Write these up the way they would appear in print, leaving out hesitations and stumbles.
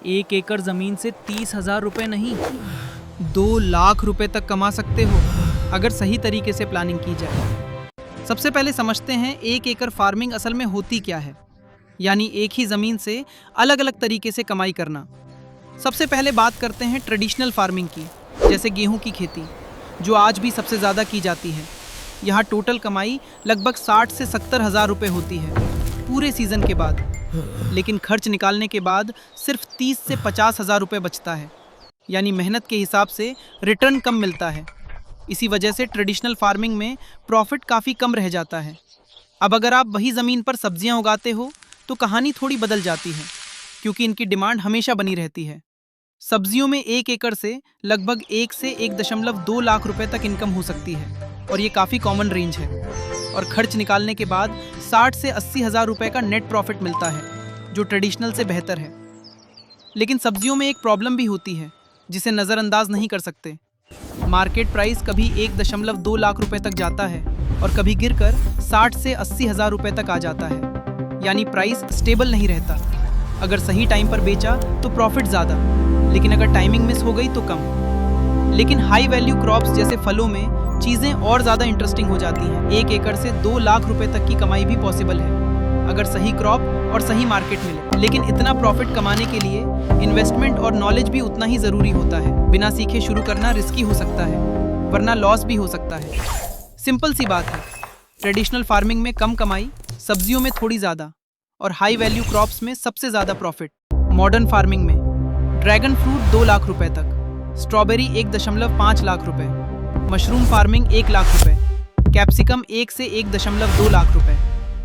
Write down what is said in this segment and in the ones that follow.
1 एकड़ जमीन से 30,000 रुपए नहीं, 2 लाख रुपए तक कमा सकते हो अगर सही तरीके से प्लानिंग की जाए। सबसे पहले समझते हैं 1 एकड़ फार्मिंग असल में होती क्या है, यानी एक ही जमीन से अलग अलग तरीके से कमाई करना। सबसे पहले बात करते हैं ट्रेडिशनल फार्मिंग की, जैसे गेहूं की खेती, जो आज भी सबसे ज़्यादा की जाती है। यहाँ टोटल कमाई लगभग 60 से 70,000 रुपये होती है पूरे सीज़न के बाद, लेकिन खर्च निकालने के बाद सिर्फ 30 से 50,000 रुपये बचता है, यानी मेहनत के हिसाब से रिटर्न कम मिलता है। इसी वजह से ट्रेडिशनल फार्मिंग में प्रॉफिट काफ़ी कम रह जाता है। अब अगर आप वही ज़मीन पर सब्जियां उगाते हो तो कहानी थोड़ी बदल जाती है, क्योंकि इनकी डिमांड हमेशा बनी रहती है। सब्जियों में 1 एकड़ से लगभग 1 से 1.2 लाख रुपए तक इनकम हो सकती है, और ये काफ़ी कॉमन रेंज है। और खर्च निकालने के बाद 60 से 80,000 रुपए का नेट प्रॉफिट मिलता है, जो ट्रेडिशनल से बेहतर है। लेकिन सब्जियों में एक प्रॉब्लम भी होती है जिसे नज़रअंदाज नहीं कर सकते। मार्केट प्राइस कभी 1.2 लाख रुपए तक जाता है और कभी गिरकर 60 से 80,000 रुपए तक आ जाता है, यानी प्राइस स्टेबल नहीं रहता। अगर सही टाइम पर बेचा तो प्रॉफिट ज़्यादा, लेकिन अगर टाइमिंग मिस हो गई तो कम। लेकिन हाई वैल्यू क्रॉप्स जैसे फलों में चीज़ें और ज़्यादा इंटरेस्टिंग हो जाती हैं। 1 एकड़ से 2 लाख रुपए तक की कमाई भी पॉसिबल है अगर सही क्रॉप और सही मार्केट मिले। लेकिन इतना प्रॉफिट कमाने के लिए इन्वेस्टमेंट और नॉलेज भी उतना ही ज़रूरी होता है। बिना सीखे शुरू करना रिस्की हो सकता है, वरना लॉस भी हो सकता है। सिंपल सी बात है, ट्रेडिशनल फार्मिंग में कम कमाई, सब्जियों में थोड़ी ज़्यादा, और हाई वैल्यू क्रॉप्स में सबसे ज़्यादा प्रॉफिट। मॉडर्न फार्मिंग में ड्रैगन फ्रूट 2 लाख रुपए तक, स्ट्रॉबेरी 1.5 लाख रुपए, मशरूम फार्मिंग 1 लाख रुपए, कैप्सिकम 1 से 1.2 लाख रुपए,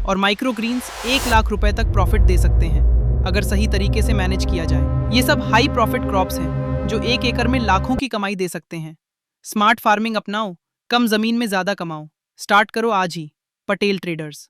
और माइक्रो ग्रीन्स 1 लाख रुपए तक प्रॉफिट दे सकते हैं अगर सही तरीके से मैनेज किया जाए। ये सब हाई प्रॉफिट क्रॉप्स हैं जो 1 एकड़ में लाखों की कमाई दे सकते हैं। स्मार्ट फार्मिंग अपनाओ, कम जमीन में ज़्यादा कमाओ। स्टार्ट करो आज ही। पटेल ट्रेडर्स।